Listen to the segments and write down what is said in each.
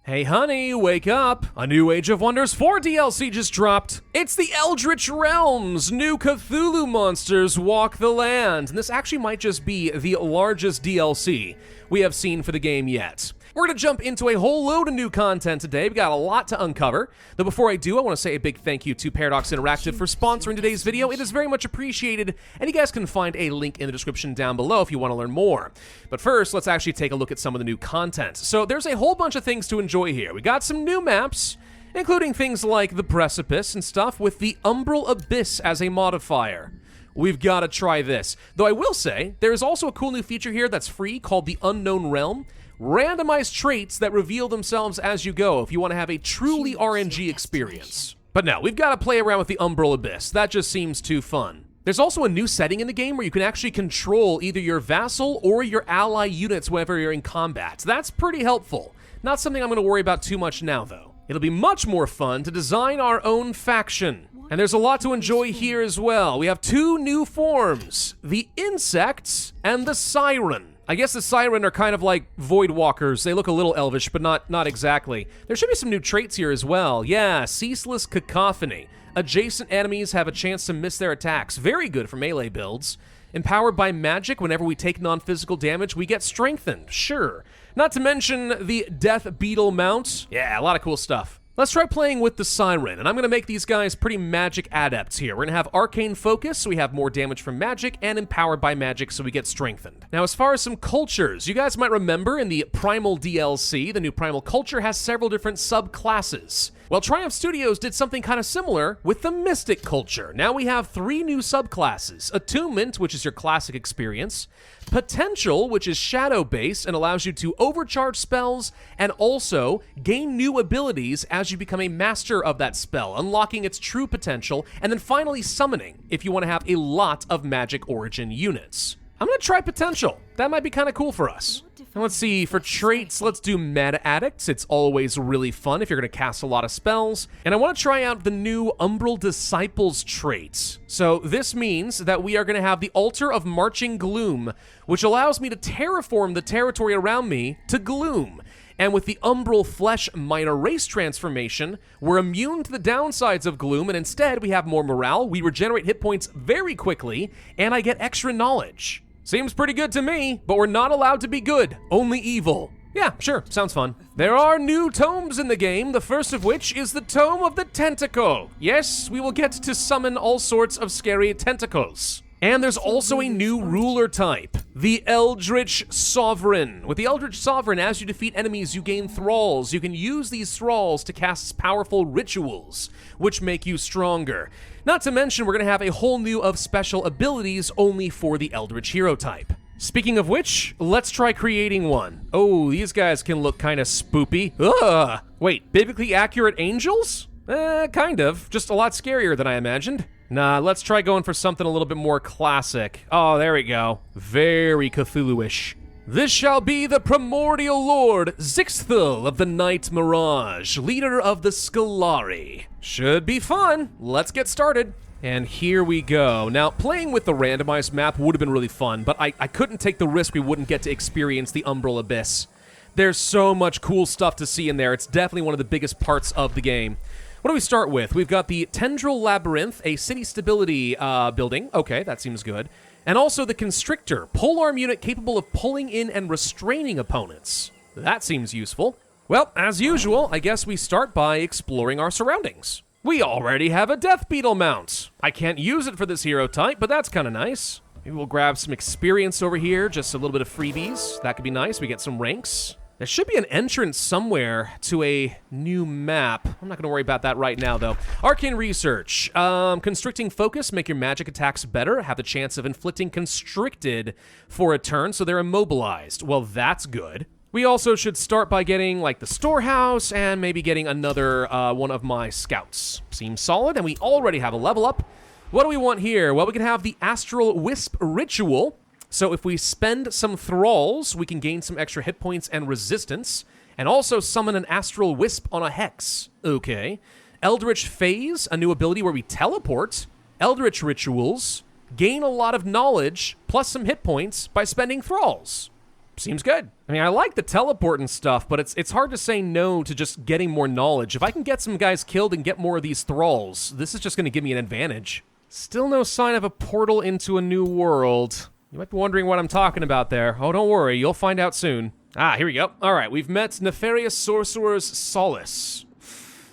Hey honey, wake up! A new Age of Wonders 4 DLC just dropped! It's the Eldritch Realms! New Cthulhu monsters walk the land! And this actually might just be the largest DLC we have seen for the game yet. We're gonna jump into a whole load of new content today. We've got a lot to uncover. Though before I do, I want to say a big thank you to Paradox Interactive for sponsoring today's video. It is very much appreciated, and you guys can find a link in the description down below if you want to learn more. But first, let's actually take a look at some of the new content. So there's a whole bunch of things to enjoy here. We got some new maps, including things like the Precipice and stuff, with the Umbral Abyss as a modifier. We've got to try this. Though I will say, there is also a cool new feature here that's free called the Unknown Realm. Randomized traits that reveal themselves as you go if you want to have a truly RNG experience. But no, we've got to play around with the Umbral Abyss. That just seems too fun. There's also a new setting in the game where you can actually control either your vassal or your ally units whenever you're in combat. That's pretty helpful. Not something I'm going to worry about too much now, though. It'll be much more fun to design our own faction. And there's a lot to enjoy here as well. We have two new forms, the insects and the siren. I guess the siren are kind of like void walkers. They look a little elvish, but not exactly. There should be some new traits here as well. Yeah, ceaseless cacophony. Adjacent enemies have a chance to miss their attacks. Very good for melee builds. Empowered by magic, whenever we take non-physical damage, we get strengthened. Sure. Not to mention the death beetle mount. Yeah, a lot of cool stuff. Let's try playing with the Siren, and I'm going to make these guys pretty magic adepts here. We're going to have Arcane Focus, so we have more damage from magic, and Empowered by Magic, so we get strengthened. Now, as far as some cultures, you guys might remember in the Primal DLC, the new Primal culture has several different subclasses. Well, Triumph Studios did something kind of similar with the Mystic culture. Now we have 3 new subclasses. Attunement, which is your classic experience. Potential, which is shadow-based and allows you to overcharge spells and also gain new abilities as you become a master of that spell, unlocking its true potential. And then finally, summoning, if you want to have a lot of magic origin units. I'm going to try Potential. That might be kind of cool for us. And let's see, for traits, let's do Meta Addicts. It's always really fun if you're going to cast a lot of spells. And I want to try out the new Umbral Disciples trait. So this means that we are going to have the Altar of Marching Gloom, which allows me to terraform the territory around me to gloom. And with the Umbral Flesh Minor Race transformation, we're immune to the downsides of gloom, and instead we have more morale, we regenerate hit points very quickly, and I get extra knowledge. Seems pretty good to me, but we're not allowed to be good, only evil. Yeah, sure, sounds fun. There are new tomes in the game, the first of which is the Tome of the Tentacle. Yes, we will get to summon all sorts of scary tentacles. And there's also a new ruler type, the Eldritch Sovereign. With the Eldritch Sovereign, as you defeat enemies, you gain thralls. You can use these thralls to cast powerful rituals, which make you stronger. Not to mention, we're going to have a whole new of special abilities only for the Eldritch hero type. Speaking of which, let's try creating one. Oh, these guys can look kind of spoopy. Ugh! Wait, biblically accurate angels? Kind of. Just a lot scarier than I imagined. Nah, let's try going for something a little bit more classic. Oh, there we go. Very Cthulhu-ish. This shall be the primordial lord, Zixthil of the Night Mirage, leader of the Scolari. Should be fun. Let's get started. And here we go. Now, playing with the randomized map would have been really fun, but I couldn't take the risk we wouldn't get to experience the Umbral Abyss. There's so much cool stuff to see in there. It's definitely one of the biggest parts of the game. What do we start with? We've got the Tendril Labyrinth, a city stability building. Okay, that seems good. And also the Constrictor, polearm unit capable of pulling in and restraining opponents. That seems useful. Well, as usual, I guess we start by exploring our surroundings. We already have a Death Beetle mount. I can't use it for this hero type, but that's kind of nice. Maybe we'll grab some experience over here, just a little bit of freebies. That could be nice. We get some ranks. There should be an entrance somewhere to a new map. I'm not going to worry about that right now, though. Arcane Research. Constricting Focus, make your magic attacks better. Have the chance of inflicting constricted for a turn, so they're immobilized. Well, that's good. We also should start by getting, like, the Storehouse and maybe getting another one of my scouts. Seems solid, and we already have a level up. What do we want here? Well, we can have the Astral Wisp Ritual. So if we spend some thralls, we can gain some extra hit points and resistance, and also summon an astral wisp on a hex. Okay. Eldritch Phase, a new ability where we teleport. Eldritch Rituals, gain a lot of knowledge, plus some hit points by spending thralls. Seems good. I mean, I like the teleport and stuff, but it's hard to say no to just getting more knowledge. If I can get some guys killed and get more of these thralls, this is just going to give me an advantage. Still no sign of a portal into a new world. You might be wondering what I'm talking about there. Oh, don't worry, you'll find out soon. Ah, here we go. All right, we've met Nefarious Sorcerer's Solace.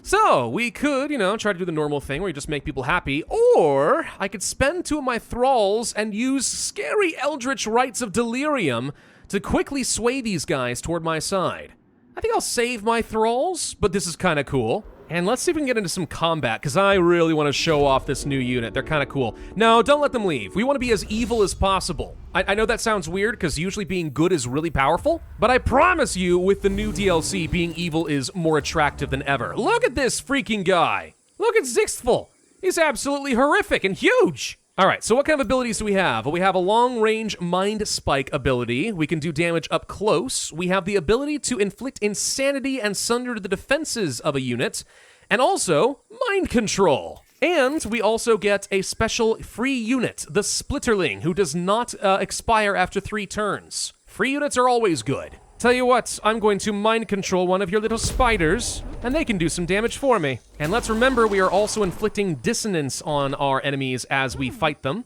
So, we could, try to do the normal thing where you just make people happy, or I could spend 2 of my thralls and use scary Eldritch Rites of Delirium to quickly sway these guys toward my side. I think I'll save my thralls, but this is kind of cool. And let's see if we can get into some combat, because I really want to show off this new unit. They're kind of cool. No, don't let them leave. We want to be as evil as possible. I know that sounds weird, because usually being good is really powerful, but I promise you, with the new DLC, being evil is more attractive than ever. Look at this freaking guy. Look at Zixtful. He's absolutely horrific and huge. All right, so what kind of abilities do we have? Well, we have a long-range Mind Spike ability. We can do damage up close. We have the ability to inflict insanity and sunder the defenses of a unit, and also mind control. And we also get a special free unit, the Splitterling, who does not expire after 3 turns. Free units are always good. Tell you what, I'm going to mind control one of your little spiders, and they can do some damage for me. And let's remember, we are also inflicting dissonance on our enemies as we fight them.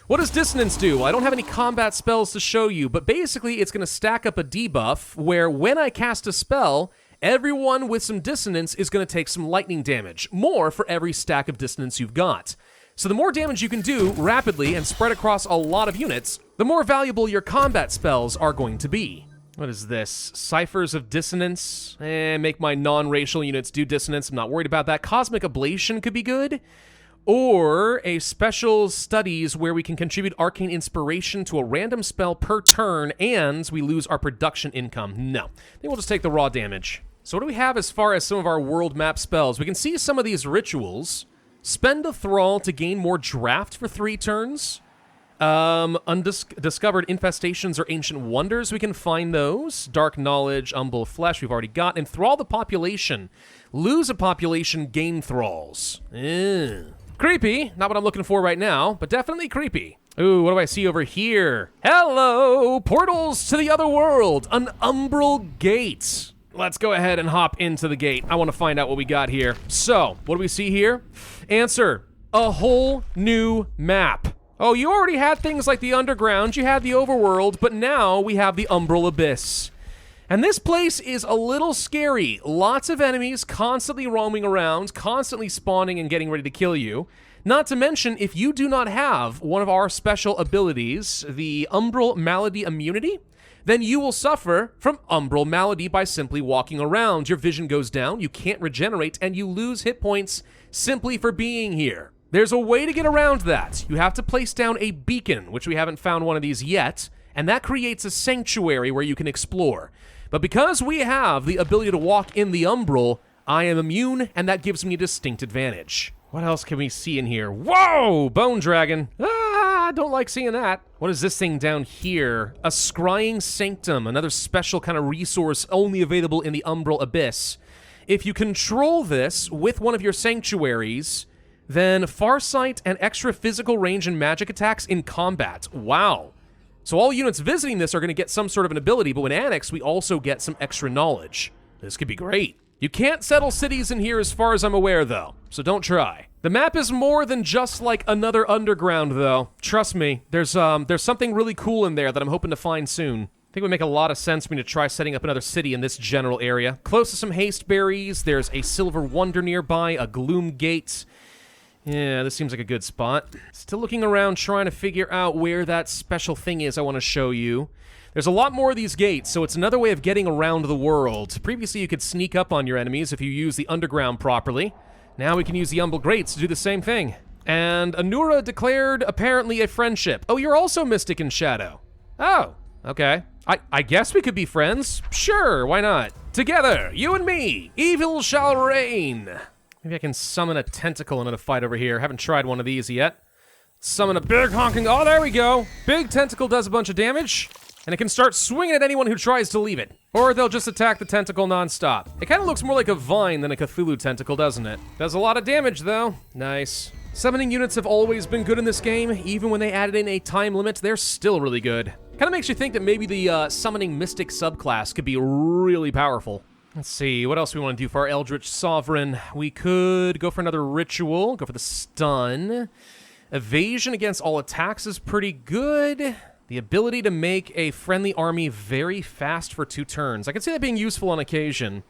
What does dissonance do? Well, I don't have any combat spells to show you, but basically it's going to stack up a debuff where when I cast a spell, everyone with some dissonance is going to take some lightning damage, more for every stack of dissonance you've got. So the more damage you can do rapidly and spread across a lot of units, the more valuable your combat spells are going to be. What is this? Ciphers of Dissonance? Make my non-racial units do dissonance. I'm not worried about that. Cosmic Ablation could be good. Or a special studies where we can contribute arcane inspiration to a random spell per turn and we lose our production income. No. I think we'll just take the raw damage. So what do we have as far as some of our world map spells? We can see some of these rituals. Spend a thrall to gain more draft for 3 turns. Undiscovered infestations or ancient wonders, we can find those. Dark knowledge, Umbral flesh, we've already got. Enthrall the population. Lose a population, gain thralls. Creepy, not what I'm looking for right now, but definitely creepy. Ooh, what do I see over here? Hello, portals to the other world, an Umbral gate. Let's go ahead and hop into the gate. I want to find out what we got here. So, what do we see here? Answer, a whole new map. Oh, you already had things like the underground, you had the overworld, but now we have the Umbral Abyss. And this place is a little scary. Lots of enemies constantly roaming around, constantly spawning and getting ready to kill you. Not to mention, if you do not have one of our special abilities, the Umbral Malady Immunity, then you will suffer from Umbral Malady by simply walking around. Your vision goes down, you can't regenerate, and you lose hit points simply for being here. There's a way to get around that. You have to place down a beacon, which we haven't found one of these yet, and that creates a sanctuary where you can explore. But because we have the ability to walk in the Umbral, I am immune, and that gives me a distinct advantage. What else can we see in here? Whoa! Bone Dragon. I don't like seeing that. What is this thing down here? A Scrying Sanctum, another special kind of resource only available in the Umbral Abyss. If you control this with one of your sanctuaries, then Farsight and extra physical range and magic attacks in combat. Wow. So all units visiting this are going to get some sort of an ability, but when annexed, we also get some extra knowledge. This could be great. You can't settle cities in here as far as I'm aware, though, so don't try. The map is more than just like another underground, though. Trust me, there's something really cool in there that I'm hoping to find soon. I think it would make a lot of sense for me to try setting up another city in this general area. Close to some haste berries, there's a silver wonder nearby, a gloom gate. Yeah, this seems like a good spot. Still looking around trying to figure out where that special thing is I want to show you. There's a lot more of these gates, so it's another way of getting around the world. Previously, you could sneak up on your enemies if you use the underground properly. Now we can use the Umbral Grates to do the same thing. And Anura declared apparently a friendship. Oh, you're also Mystic in Shadow. Oh, okay. I guess we could be friends. Sure, why not? Together, you and me, evil shall reign. Maybe I can summon a tentacle into the fight over here. Haven't tried one of these yet. Summon a big honking... Oh, there we go. Big tentacle does a bunch of damage, and it can start swinging at anyone who tries to leave it. Or they'll just attack the tentacle nonstop. It kind of looks more like a vine than a Cthulhu tentacle, doesn't it? Does a lot of damage, though. Nice. Summoning units have always been good in this game. Even when they added in a time limit, they're still really good. Kind of makes you think that maybe the summoning mystic subclass could be really powerful. Let's see, what else do we want to do for our Eldritch Sovereign? We could go for another ritual, go for the stun. Evasion against all attacks is pretty good. The ability to make a friendly army very fast for 2 turns. I can see that being useful on occasion.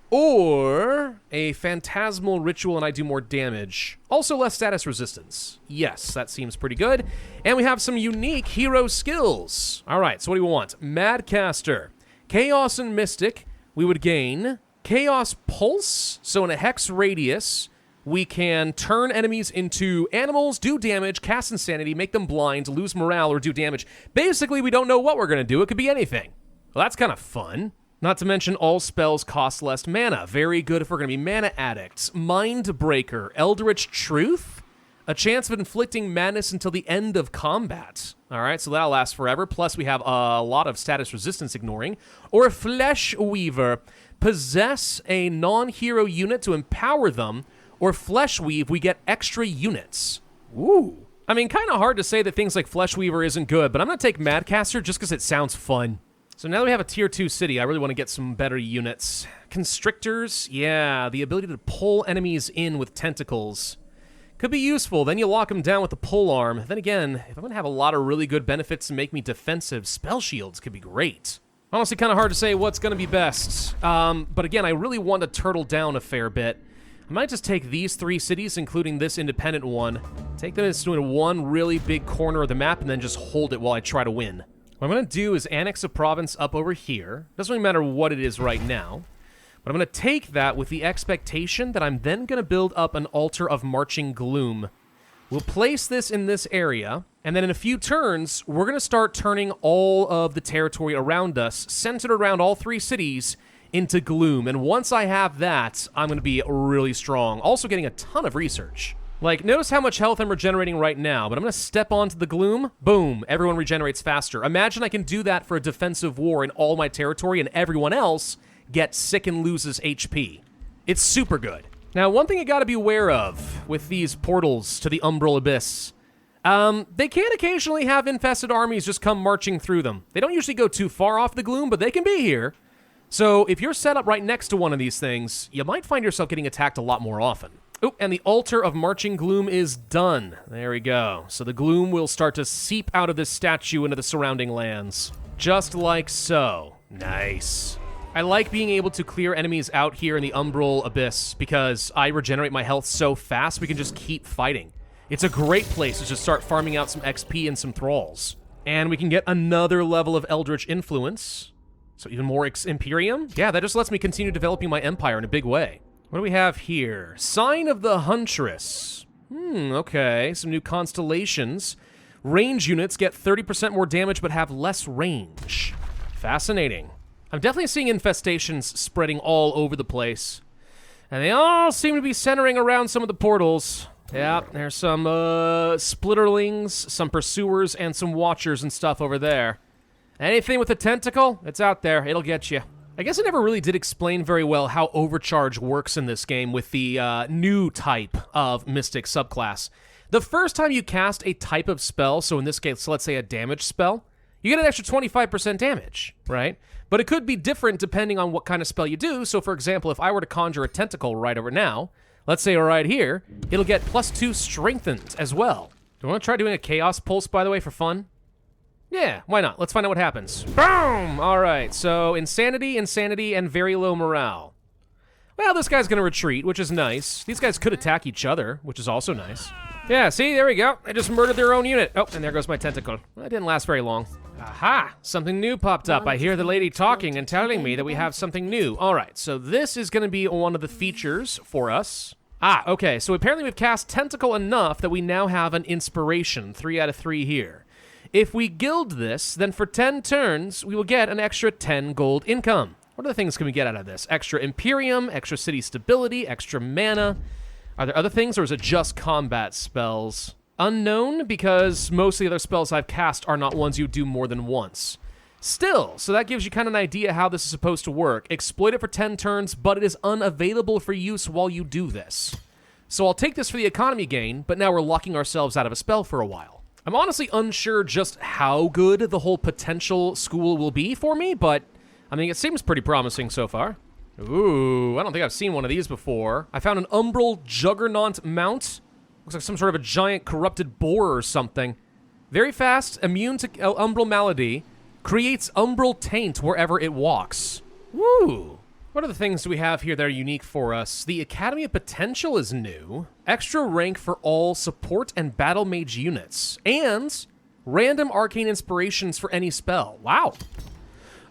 Or a phantasmal ritual and I do more damage. Also less status resistance. Yes, that seems pretty good. And we have some unique hero skills. All right, so what do we want? Madcaster, Chaos and Mystic. We would gain Chaos Pulse. So in a hex radius, we can turn enemies into animals, do damage, cast insanity, make them blind, lose morale, or do damage. Basically, we don't know what we're going to do. It could be anything. Well, that's kind of fun. Not to mention all spells cost less mana. Very good if we're going to be mana addicts. Mindbreaker, Eldritch Truth, a chance of inflicting madness until the end of combat. All right, so that'll last forever. Plus, we have a lot of status resistance ignoring. Or Flesh Weaver, possess a non-hero unit to empower them. Or Flesh Weave, we get extra units. Ooh. I mean, kind of hard to say that things like Flesh Weaver isn't good, but I'm going to take Madcaster just because it sounds fun. So now that we have a tier 2 city, I really want to get some better units. Constrictors, yeah, the ability to pull enemies in with tentacles. Could be useful, then you lock them down with the pull arm. Then again, if I'm going to have a lot of really good benefits to make me defensive, spell shields could be great. Honestly, kind of hard to say what's going to be best. But again, I really want to turtle down a fair bit. I might just take these 3 cities, including this independent one, take them into one really big corner of the map, and then just hold it while I try to win. What I'm going to do is annex a province up over here. Doesn't really matter what it is right now. But I'm going to take that with the expectation that I'm then going to build up an altar of marching gloom. We'll place this in this area, and then in a few turns, we're going to start turning all of the territory around us, centered around all 3 cities, into gloom. And once I have that, I'm going to be really strong. Also getting a ton of research. Like, notice how much health I'm regenerating right now, but I'm going to step onto the gloom. Boom. Everyone regenerates faster. Imagine I can do that for a defensive war in all my territory, and everyone else gets sick and loses HP. It's super good. Now, one thing you got to be aware of with these portals to the Umbral Abyss, they can occasionally have infested armies just come marching through them. They don't usually go too far off the gloom, but they can be here. So if you're set up right next to one of these things, you might find yourself getting attacked a lot more often. Oh, and the altar of marching gloom is done. There we go. So the gloom will start to seep out of this statue into the surrounding lands. Just like so. Nice. I like being able to clear enemies out here in the Umbral Abyss because I regenerate my health so fast we can just keep fighting. It's a great place to just start farming out some XP and some thralls. And we can get another level of Eldritch influence. So even more Imperium? Yeah, that just lets me continue developing my empire in a big way. What do we have here? Sign of the Huntress. Okay, some new constellations. Range units get 30% more damage but have less range. Fascinating. I'm definitely seeing infestations spreading all over the place. And they all seem to be centering around some of the portals. Yeah, there's some splitterlings, some pursuers, and some watchers and stuff over there. Anything with a tentacle, it's out there. It'll get you. I guess I never really did explain very well how Overcharge works in this game with the new type of Mystic subclass. The first time you cast a type of spell, so in this case, let's say a damage spell, you get an extra 25% damage, right? But it could be different depending on what kind of spell you do. So for example, if I were to conjure a tentacle right over now, let's say right here, it'll get +2 strengthened as well. Do you want to try doing a Chaos Pulse, by the way, for fun? Yeah, why not? Let's find out what happens. Boom! All right, so insanity, and very low morale. Well, this guy's gonna retreat, which is nice. These guys could attack each other, which is also nice. Yeah, see, there we go. They just murdered their own unit. Oh, and there goes my tentacle. Well, it didn't last very long. Aha! Something new popped up. I hear the lady talking and telling me that we have something new. All right, so this is gonna be one of the features for us. Ah, okay, so apparently we've cast Tentacle enough that we now have an Inspiration, 3 out of 3 here. If we guild this, then for 10 turns, we will get an extra 10 gold income. What other things can we get out of this? Extra Imperium, extra city stability, extra mana. Are there other things, or is it just combat spells? Unknown, because most of the other spells I've cast are not ones you do more than once. Still, so that gives you kind of an idea how this is supposed to work. Exploit it for 10 turns, but it is unavailable for use while you do this. So I'll take this for the economy gain, but now we're locking ourselves out of a spell for a while. I'm honestly unsure just how good the whole potential school will be for me, but I mean, it seems pretty promising so far. Ooh, I don't think I've seen one of these before. I found an Umbral Juggernaut mount. Looks like some sort of a giant corrupted boar or something. Very fast, immune to Umbral malady, creates Umbral taint wherever it walks. Woo! What other things do we have here that are unique for us? The Academy of Potential is new. Extra rank for all support and battle mage units. And random arcane inspirations for any spell. Wow.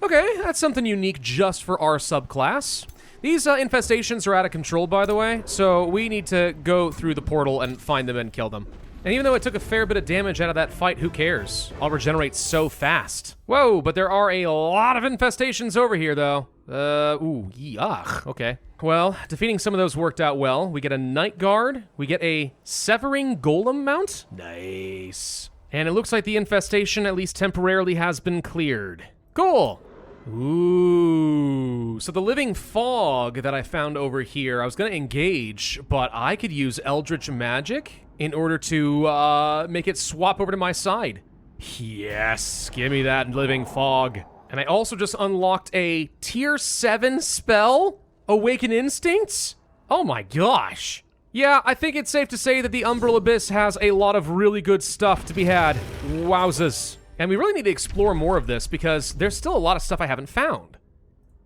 Okay, that's something unique just for our subclass. These infestations are out of control, by the way, so we need to go through the portal and find them and kill them. And even though it took a fair bit of damage out of that fight, who cares? I'll regenerate so fast. Whoa, but there are a lot of infestations over here, though. Ooh, yuck, okay. Well, defeating some of those worked out well. We get a Night Guard. We get a Severing Golem mount. Nice. And it looks like the infestation, at least temporarily, has been cleared. Cool. Ooh, so the Living Fog that I found over here, I was gonna engage, but I could use Eldritch Magic in order to make it swap over to my side. Yes, give me that Living Fog. And I also just unlocked a tier 7 spell, Awaken Instincts. Oh my gosh. Yeah, I think it's safe to say that the Umbral Abyss has a lot of really good stuff to be had. Wowzas. And we really need to explore more of this because there's still a lot of stuff I haven't found.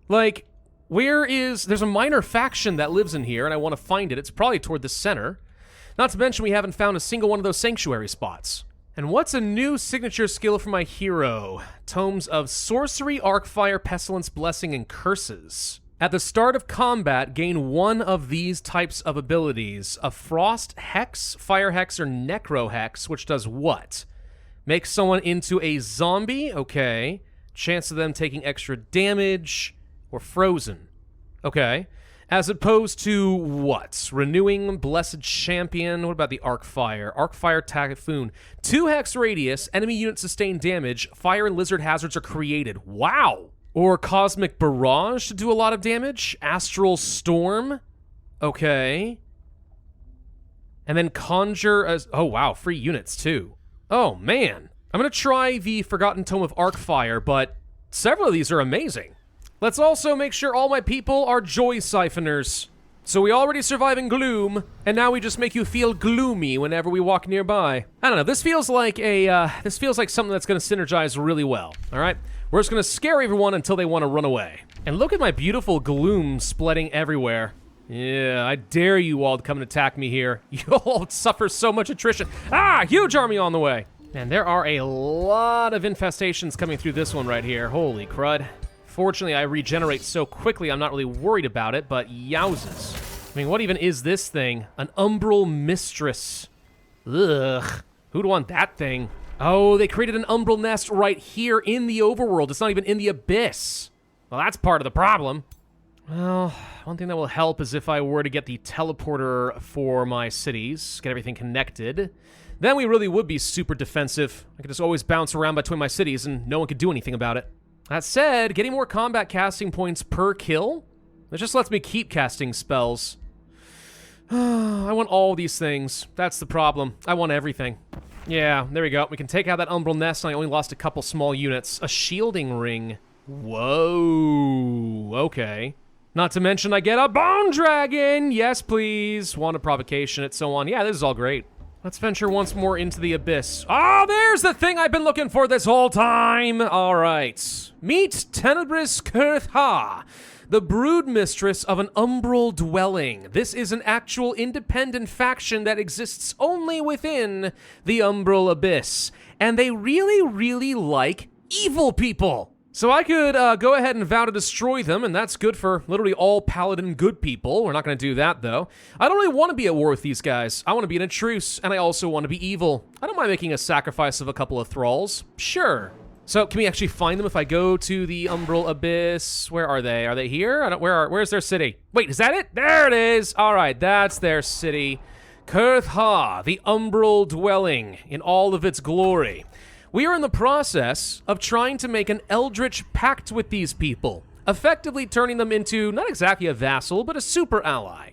Like, there's a minor faction that lives in here and I want to find it. It's probably toward the center. Not to mention we haven't found a single one of those sanctuary spots. And what's a new signature skill for my hero? Tomes of Sorcery, Arcfire, Pestilence, Blessing, and Curses. At the start of combat, gain one of these types of abilities. A Frost Hex, Fire Hex, or Necro Hex, which does what? Makes someone into a zombie, okay. Chance of them taking extra damage, or frozen. Okay. As opposed to what? Renewing, Blessed Champion. What about the Arcfire? Arcfire Typhoon. 2 hex radius, enemy units sustain damage, fire and lizard hazards are created. Wow! Or Cosmic Barrage to do a lot of damage. Astral Storm. Okay. And then Conjure as... Oh, wow, free units too. Oh, man. I'm gonna try the Forgotten Tome of Arcfire, but several of these are amazing. Let's also make sure all my people are joy siphoners. So we already survive in gloom, and now we just make you feel gloomy whenever we walk nearby. I don't know, this feels like something that's gonna synergize really well, all right? We're just gonna scare everyone until they wanna run away. And look at my beautiful gloom spreading everywhere. Yeah, I dare you all to come and attack me here. You'll suffer so much attrition. Ah, huge army on the way. And there are a lot of infestations coming through this one right here. Holy crud. Fortunately, I regenerate so quickly, I'm not really worried about it, but yowzes. I mean, what even is this thing? An Umbral Mistress. Ugh. Who'd want that thing? Oh, they created an Umbral Nest right here in the overworld. It's not even in the Abyss. Well, that's part of the problem. Well, one thing that will help is if I were to get the teleporter for my cities, get everything connected. Then we really would be super defensive. I could just always bounce around between my cities and no one could do anything about it. That said, getting more combat casting points per kill, it just lets me keep casting spells. I want all these things. That's the problem. I want everything. Yeah, there we go. We can take out that Umbral Nest, and I only lost a couple small units. A shielding ring. Whoa. Okay. Not to mention I get a Bone Dragon! Yes, please. Want a provocation, and so on. Yeah, this is all great. Let's venture once more into the Abyss. Ah, there's the thing I've been looking for this whole time! Alright. Meet Tenebris Kurtha, the brood mistress of an umbral dwelling. This is an actual independent faction that exists only within the Umbral Abyss. And they really, really like evil people. So I could go ahead and vow to destroy them, and that's good for literally all paladin good people. We're not going to do that, though. I don't really want to be at war with these guys. I want to be in a truce, and I also want to be evil. I don't mind making a sacrifice of a couple of thralls. Sure. So can we actually find them if I go to the Umbral Abyss? Where are they? Are they here? Where's their city? Wait, is that it? There it is. All right, that's their city. Kurtha, the Umbral dwelling in all of its glory. We are in the process of trying to make an Eldritch pact with these people, effectively turning them into not exactly a vassal, but a super ally.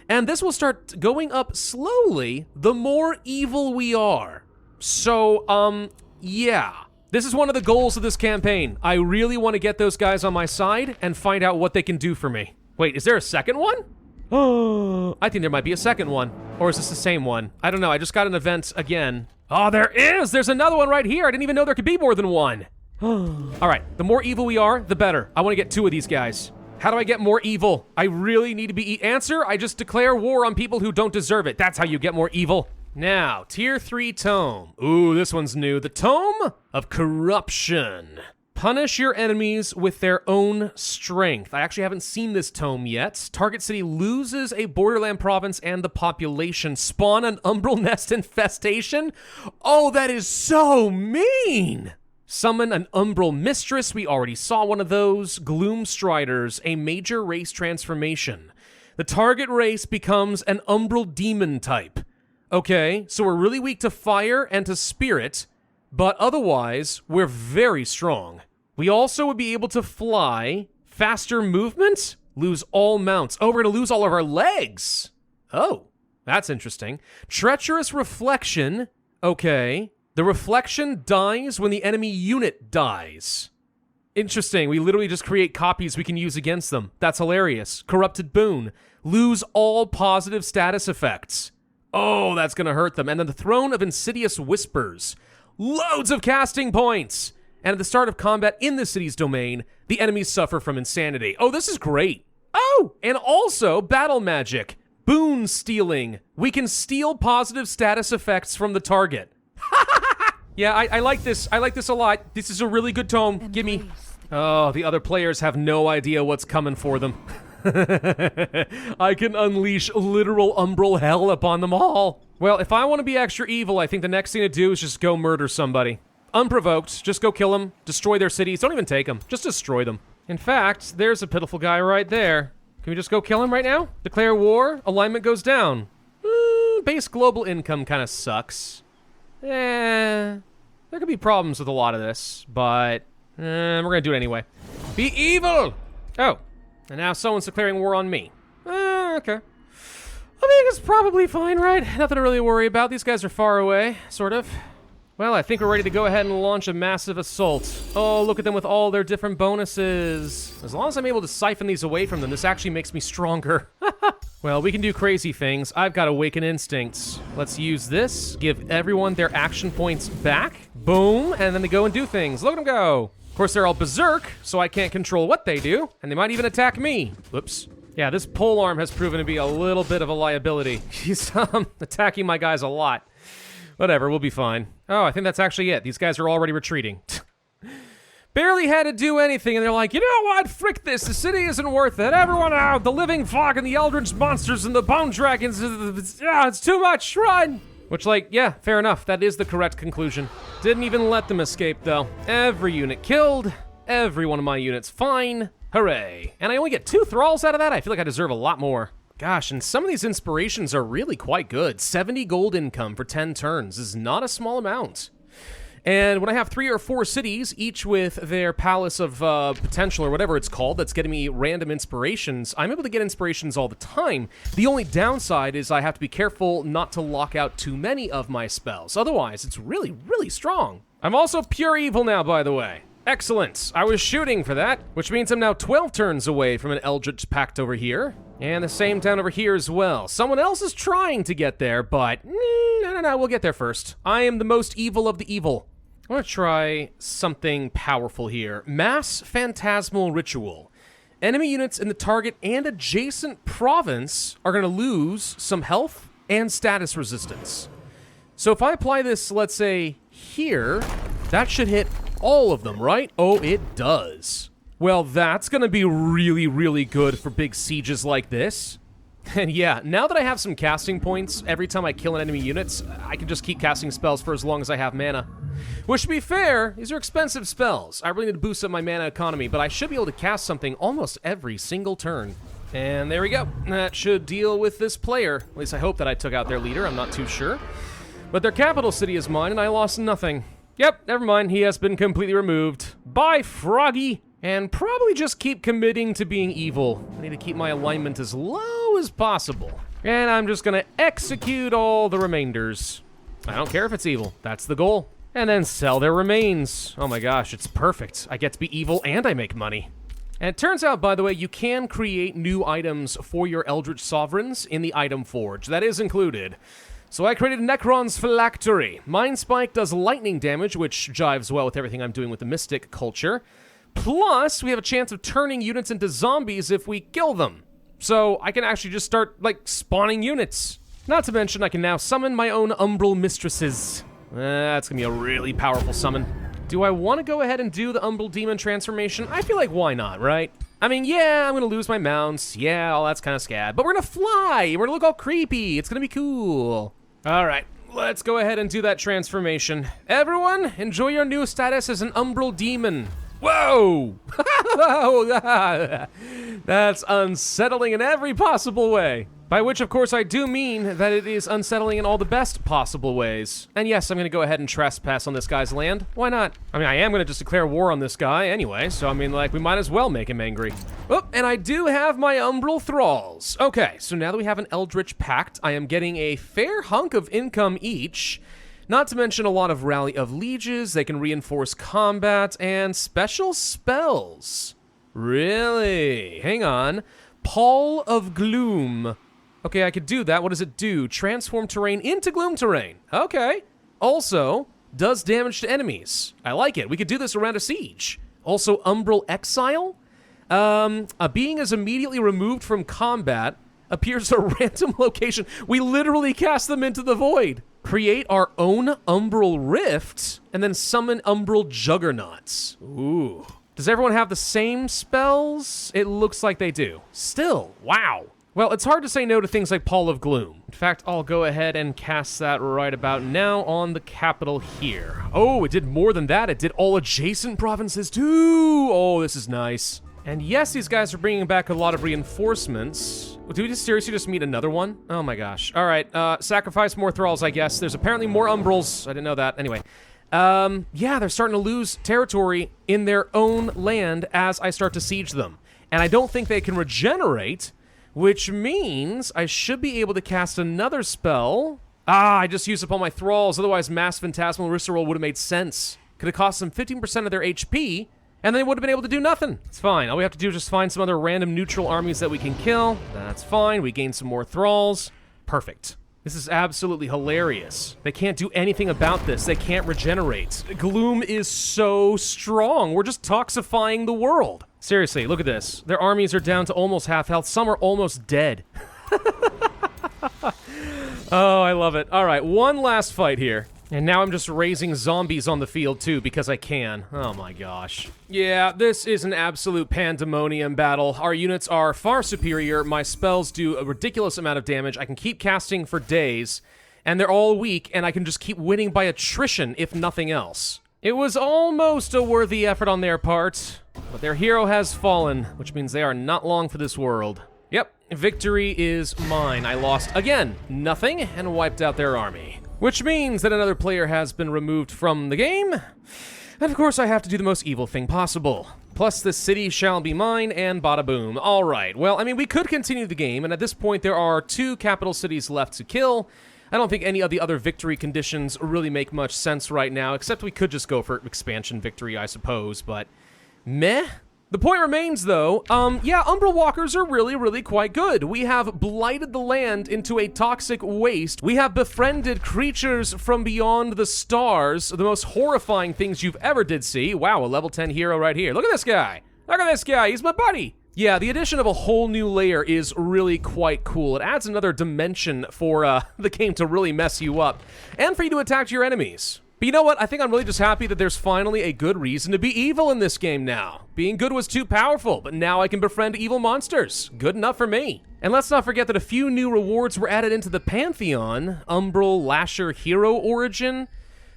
And this will start going up slowly the more evil we are. So, yeah. This is one of the goals of this campaign. I really want to get those guys on my side and find out what they can do for me. Wait, is there a second one? Oh, I think there might be a second one. Or is this the same one? I don't know, I just got an event again. Oh, there is! There's another one right here! I didn't even know there could be more than one. Alright, the more evil we are, the better. I want to get 2 of these guys. How do I get more evil? I really need to be answer? I just declare war on people who don't deserve it. That's how you get more evil. Now, Tier 3 Tome. Ooh, this one's new. The Tome of Corruption. Punish your enemies with their own strength. I actually haven't seen this tome yet. Target city loses a borderland province and the population. Spawn an umbral nest infestation? Oh, that is so mean! Summon an umbral mistress. We already saw one of those. Gloom striders, a major race transformation. The target race becomes an umbral demon type. Okay, so we're really weak to fire and to spirit, but otherwise, we're very strong. We also would be able to fly, faster movement, lose all mounts. Oh, we're gonna lose all of our legs. Oh, that's interesting. Treacherous reflection. Okay. The reflection dies when the enemy unit dies. Interesting. We literally just create copies we can use against them. That's hilarious. Corrupted boon. Lose all positive status effects. Oh, that's gonna hurt them. And then the Throne of Insidious Whispers. Loads of casting points! And at the start of combat in the city's domain, the enemies suffer from insanity. Oh, this is great. Oh, and also battle magic. Boon stealing. We can steal positive status effects from the target. Yeah, I like this. I like this a lot. This is a really good tome. Gimme. Oh, the other players have no idea what's coming for them. I can unleash literal umbral hell upon them all. Well, if I want to be extra evil, I think the next thing to do is just go murder somebody. Unprovoked, just go kill them, destroy their cities, don't even take them, just destroy them. In fact, there's a pitiful guy right there. Can we just go kill him right now? Declare war, alignment goes down. Base global income kind of sucks. There could be problems with a lot of this, but we're gonna do it anyway. Be evil! Oh. And now someone's declaring war on me. Okay. I think it's probably fine, right? Nothing to really worry about. These guys are far away, sort of. Well, I think we're ready to go ahead and launch a massive assault. Oh, look at them with all their different bonuses. As long as I'm able to siphon these away from them, this actually makes me stronger. Well, we can do crazy things. I've got Awaken Instincts. Let's use this, give everyone their action points back. Boom, and then they go and do things. Look at them go. Of course, they're all berserk, so I can't control what they do, and they might even attack me. Whoops. Yeah, this polearm has proven to be a little bit of a liability. He's attacking my guys a lot. Whatever, we'll be fine. Oh, I think that's actually it. These guys are already retreating. Barely had to do anything, and they're like, you know what? Frick this. The city isn't worth it. Everyone out. The living fog and the eldritch monsters and the bone dragons. It's too much. Run. Which, like, yeah, fair enough. That is the correct conclusion. Didn't even let them escape, though. Every unit killed. Every one of my units fine. Hooray. And I only get 2 thralls out of that? I feel like I deserve a lot more. Gosh, and some of these inspirations are really quite good. 70 gold income for 10 turns is not a small amount. And when I have 3 or 4 cities, each with their palace of potential or whatever it's called, that's getting me random inspirations, I'm able to get inspirations all the time. The only downside is I have to be careful not to lock out too many of my spells. Otherwise, it's really, really strong. I'm also pure evil now, by the way. Excellent. I was shooting for that, which means I'm now 12 turns away from an Eldritch Pact over here. And the same down over here as well. Someone else is trying to get there, but no, we'll get there first. I am the most evil of the evil. I want to try something powerful here. Mass Phantasmal Ritual. Enemy units in the target and adjacent province are going to lose some health and status resistance. So if I apply this, let's say, here, that should hit all of them, right? Oh, it does. Well, that's going to be really, really good for big sieges like this. And yeah, now that I have some casting points, every time I kill an enemy unit, I can just keep casting spells for as long as I have mana. Which, to be fair, these are expensive spells. I really need to boost up my mana economy, but I should be able to cast something almost every single turn. And there we go. That should deal with this player. At least I hope that I took out their leader. I'm not too sure. But their capital city is mine, and I lost nothing. Yep, never mind. He has been completely removed. Bye, Froggy! And probably just keep committing to being evil. I need to keep my alignment as low as possible. And I'm just gonna execute all the remainders. I don't care if it's evil. That's the goal. And then sell their remains. Oh my gosh, it's perfect. I get to be evil and I make money. And it turns out, by the way, you can create new items for your Eldritch Sovereigns in the item forge. That is included. So I created Necron's Phylactery. Mind Spike does lightning damage, which jives well with everything I'm doing with the Mystic culture. Plus, we have a chance of turning units into zombies if we kill them. So I can actually just start, like, spawning units. Not to mention, I can now summon my own Umbral Mistresses. That's gonna be a really powerful summon. Do I want to go ahead and do the Umbral Demon transformation? I feel like why not, right? I mean, yeah, I'm gonna lose my mounts. Yeah, all that's kind of scad. But we're gonna fly. We're gonna look all creepy. It's gonna be cool. All right, let's go ahead and do that transformation. Everyone, enjoy your new status as an Umbral Demon. Whoa! That's unsettling in every possible way. By which, of course, I do mean that it is unsettling in all the best possible ways. And yes, I'm going to go ahead and trespass on this guy's land. Why not? I mean, I am going to just declare war on this guy anyway, so I mean, like, we might as well make him angry. Oh, and I do have my Umbral Thralls. Okay, so now that we have an Eldritch Pact, I am getting a fair hunk of income each. Not to mention a lot of Rally of Lieges, they can reinforce combat, and special spells. Really? Hang on. Pall of Gloom. Okay, I could do that. What does it do? Transform terrain into gloom terrain. Okay. Also, does damage to enemies. I like it. We could do this around a siege. Also, Umbral Exile. A being is immediately removed from combat, appears at a random location. We literally cast them into the void. Create our own Umbral Rift, and then summon Umbral Juggernauts. Ooh. Does everyone have the same spells? It looks like they do. Still, wow. Well, it's hard to say no to things like Pall of Gloom. In fact, I'll go ahead and cast that right about now on the capital here. Oh, it did more than that. It did all adjacent provinces too. Oh, this is nice. And yes, these guys are bringing back a lot of reinforcements. Do we just seriously just meet another one? Oh my gosh. All right, sacrifice more thralls, I guess. There's apparently more Umbrals. I didn't know that. Anyway. Yeah, they're starting to lose territory in their own land as I start to siege them. And I don't think they can regenerate, which means I should be able to cast another spell. I just used up all my thralls, otherwise Mass Phantasmal Risserol would have made sense. Could have cost them 15% of their HP, and they would have been able to do nothing. It's fine. All we have to do is just find some other random neutral armies that we can kill. That's fine. We gain some more thralls. Perfect. This is absolutely hilarious. They can't do anything about this. They can't regenerate. Gloom is so strong. We're just toxifying the world. Seriously, look at this. Their armies are down to almost half health. Some are almost dead. Oh, I love it. All right, one last fight here. And now I'm just raising zombies on the field, too, because I can. Oh my gosh. Yeah, this is an absolute pandemonium battle. Our units are far superior. My spells do a ridiculous amount of damage. I can keep casting for days, and they're all weak, and I can just keep winning by attrition, if nothing else. It was almost a worthy effort on their part, but their hero has fallen, which means they are not long for this world. Yep, victory is mine. I lost, again, nothing, and wiped out their army. Which means that another player has been removed from the game. And of course I have to do the most evil thing possible. Plus this city shall be mine, and bada boom. Alright, well, I mean, we could continue the game, and at this point there are 2 capital cities left to kill. I don't think any of the other victory conditions really make much sense right now, except we could just go for expansion victory, I suppose, but meh. The point remains, though, yeah, Umbral Walkers are really, really quite good. We have blighted the land into a toxic waste. We have befriended creatures from beyond the stars, the most horrifying things you've ever did see. Wow, a level 10 hero right here. Look at this guy. Look at this guy. He's my buddy. Yeah, the addition of a whole new layer is really quite cool. It adds another dimension for the game to really mess you up, and for you to attack your enemies. But you know what? I think I'm really just happy that there's finally a good reason to be evil in this game now. Being good was too powerful, but now I can befriend evil monsters. Good enough for me. And let's not forget that a few new rewards were added into the Pantheon. Umbral Lasher Hero Origin.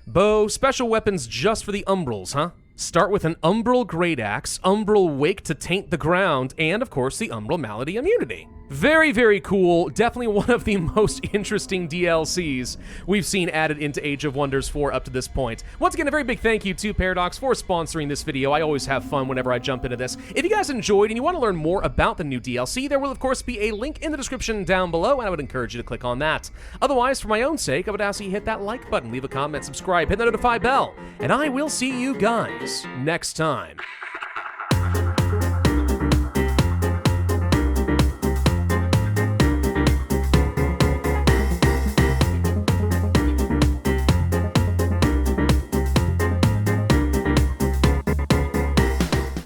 Bow, special weapons just for the Umbrals, huh? Start with an Umbral Great Axe, Umbral Wake to taint the ground, and of course the Umbral Malady Immunity. Very, very cool. Definitely one of the most interesting DLCs we've seen added into Age of Wonders 4 up to this point. Once again, a very big thank you to Paradox for sponsoring this video. I always have fun whenever I jump into this. If you guys enjoyed and you want to learn more about the new DLC, there will of course be a link in the description down below, and I would encourage you to click on that. Otherwise, for my own sake, I would ask you to hit that like button, leave a comment, subscribe, hit the notify bell, and I will see you guys next time.